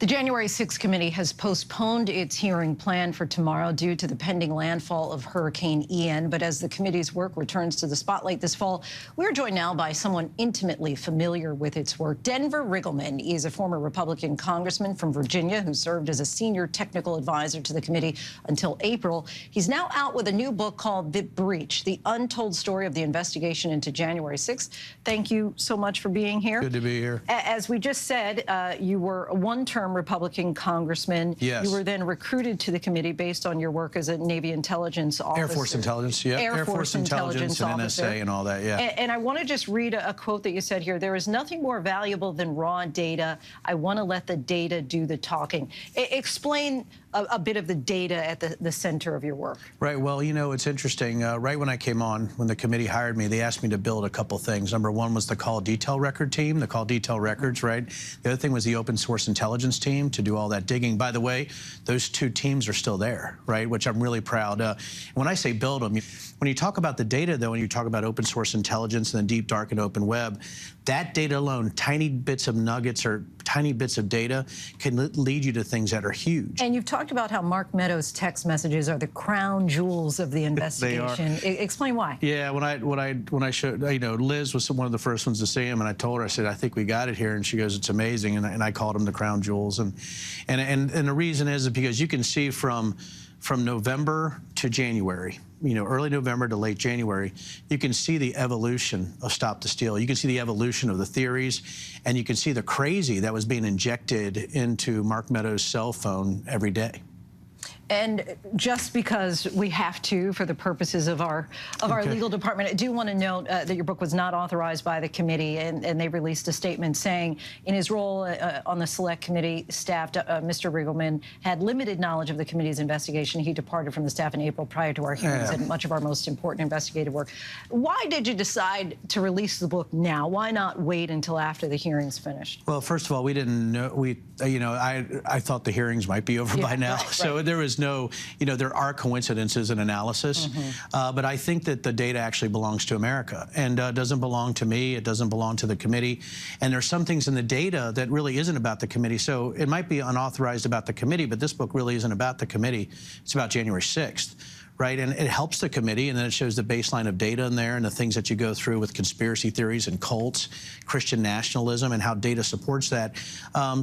The January 6th committee has postponed its hearing planned for tomorrow due to the pending landfall of Hurricane Ian. But as the committee's work returns to the spotlight this fall, we're joined now by someone intimately familiar with its work. Denver Riggleman is a former Republican congressman from Virginia who served as a senior technical advisor to the committee until April. He's now out with a new book called The Breach, The Untold Story of the Investigation into January 6th. Thank you so much for being here. Good to be here. As we just said, you were a one-term Republican congressman. Yes. You were then recruited to the committee based on your work as a Navy intelligence officer. Air Force intelligence, yeah. Air Force intelligence and officer. NSA and all that, yeah. And I want to just read a quote that you said here. There is nothing more valuable than raw data. I want to let the data do the talking. Explain a bit of the data at the center of your work. Right. Well, you know, it's interesting. Right when I came on, when the committee hired me, they asked me to build a couple things. Number one was the call detail record team, the call detail records, right? The other thing was the open source intelligence team to do all that digging. By the way, those two teams are still there, right? Which I'm really proud. When I say build them, when you talk about the data, though, and you talk about open source intelligence and the deep, dark, and open web, that data alone, tiny bits of nuggets or tiny bits of data can lead you to things that are huge. And you've talked about how Mark Meadows' text messages are the crown jewels of the investigation. Explain why. Yeah, when I showed, you know, Liz was one of the first ones to see him, and I told her, I said, I think we got it here, and she goes, it's amazing, and I called them the crown jewels, and the reason is because you can see from November to January, you know, early November to late January, you can see the evolution of Stop the Steal. You can see the evolution of the theories, and you can see the crazy that was being injected into Mark Meadows' cell phone every day. And just because we have to, for the purposes of our legal department, I do want to note that your book was not authorized by the committee, and they released a statement saying in his role on the select committee staff, Mr. Riggleman had limited knowledge of the committee's investigation. He departed from the staff in April prior to our hearings and much of our most important investigative work. Why did you decide to release the book now? Why not wait until after the hearings finished? Well, first of all, we didn't know, you know, I thought the hearings might be over by now, so there was no, you know, there are coincidences in analysis, but I think that the data actually belongs to America and doesn't belong to me. It doesn't belong to the committee. And there's some things in the data that really isn't about the committee. So it might be unauthorized about the committee, but this book really isn't about the committee. It's about January 6th. Right, and it helps the committee, and then it shows the baseline of data in there and the things that you go through with conspiracy theories and cults, Christian nationalism, and how data supports that.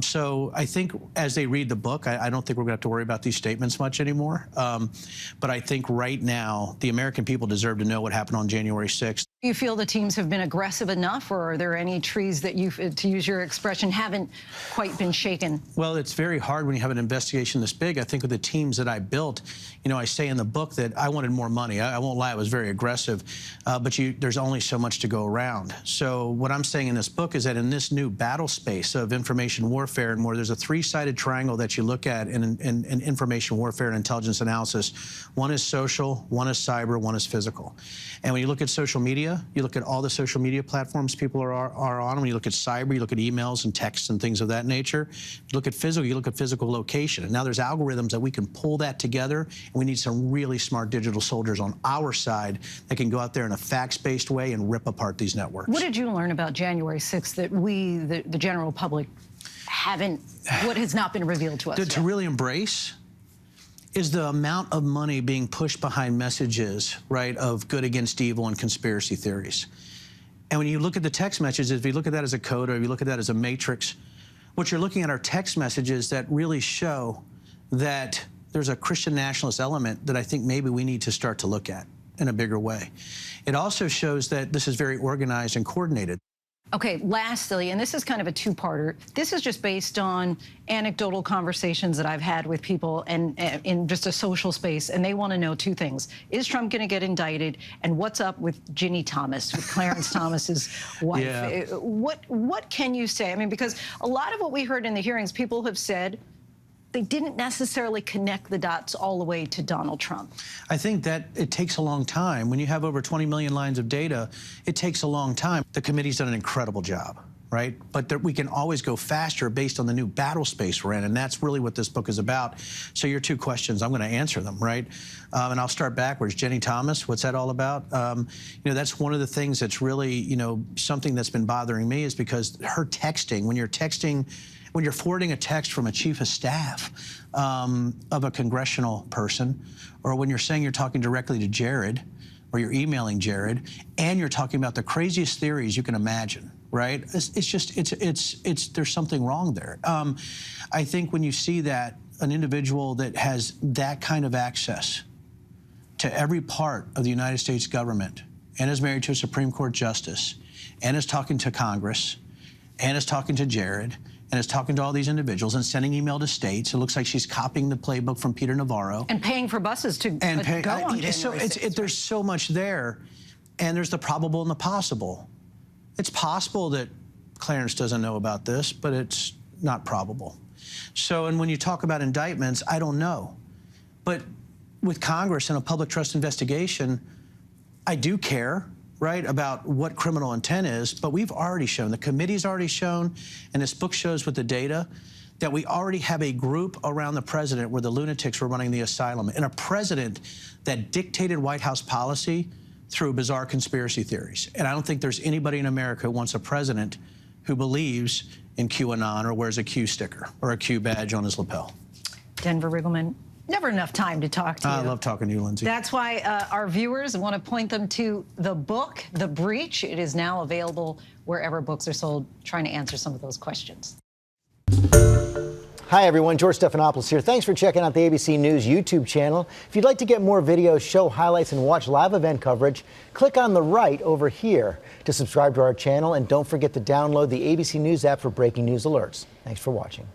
So I think as they read the book, I don't think we're going to have to worry about these statements much anymore. But I think right now, the American people deserve to know what happened on January 6th. Do you feel the teams have been aggressive enough, or are there any trees that you, to use your expression, haven't quite been shaken? Well, it's very hard when you have an investigation this big. I think with the teams that I built, you know, I say in the book that I wanted more money. I won't lie, I was very aggressive, but there's only so much to go around. So what I'm saying in this book is that in this new battle space of information warfare, and where there's a three-sided triangle that you look at in information warfare and intelligence analysis, one is social, one is cyber, one is physical. And when you look at social media, you look at all the social media platforms people are on. When you look at cyber, you look at emails and texts and things of that nature. You look at physical, you look at physical location. And now there's algorithms that we can pull that together, and we need some really smart digital soldiers on our side that can go out there in a facts-based way and rip apart these networks. What did you learn about January 6th that we, the general public, haven't, what has not been revealed to us to really embrace is the amount of money being pushed behind messages, right, of good against evil and conspiracy theories. And when you look at the text messages, if you look at that as a code or if you look at that as a matrix, what you're looking at are text messages that really show that there's a Christian nationalist element that I think maybe we need to start to look at in a bigger way. It also shows that this is very organized and coordinated. Okay, lastly, and this is kind of a two-parter, this is just based on anecdotal conversations that I've had with people and in just a social space, and they want to know two things. Is Trump going to get indicted? And what's up with Ginny Thomas, with Clarence Thomas's wife? Yeah. What can you say? I mean, because a lot of what we heard in the hearings, people have said they didn't necessarily connect the dots all the way to Donald Trump. I think that it takes a long time. When you have over 20 million lines of data, it takes a long time. The committee's done an incredible job, right? But we can always go faster based on the new battle space we're in, and that's really what this book is about. So your two questions, I'm going to answer them, right? And I'll start backwards. Ginny Thomas, what's that all about? You know, that's one of the things that's really, you know, something that's been bothering me is because her texting, when you're texting when you're forwarding a text from a chief of staff of a congressional person, or when you're saying you're talking directly to Jared, or you're emailing Jared, and you're talking about the craziest theories you can imagine, right? There's something wrong there. I think when you see that, an individual that has that kind of access to every part of the United States government, and is married to a Supreme Court justice, and is talking to Congress, and is talking to Jared, and is talking to all these individuals and sending email to states. It looks like she's copying the playbook from Peter Navarro. And paying for buses to go on January 6th. There's so much there, and there's the probable and the possible. It's possible that Clarence doesn't know about this, but it's not probable. So, and when you talk about indictments, I don't know. But with Congress and a public trust investigation, I do care, right, about what criminal intent is, but we've already shown, the committee's already shown, and this book shows with the data, that we already have a group around the president where the lunatics were running the asylum, and a president that dictated White House policy through bizarre conspiracy theories. And I don't think there's anybody in America who wants a president who believes in QAnon or wears a Q sticker or a Q badge on his lapel. Denver Riggleman, never enough time to talk to you. I love talking to you, Linsey. That's why our viewers want to point them to the book, The Breach. It is now available wherever books are sold, trying to answer some of those questions. Hi, everyone. George Stephanopoulos here. Thanks for checking out the ABC News YouTube channel. If you'd like to get more videos, show highlights, and watch live event coverage, click on the right over here to subscribe to our channel. And don't forget to download the ABC News app for breaking news alerts. Thanks for watching.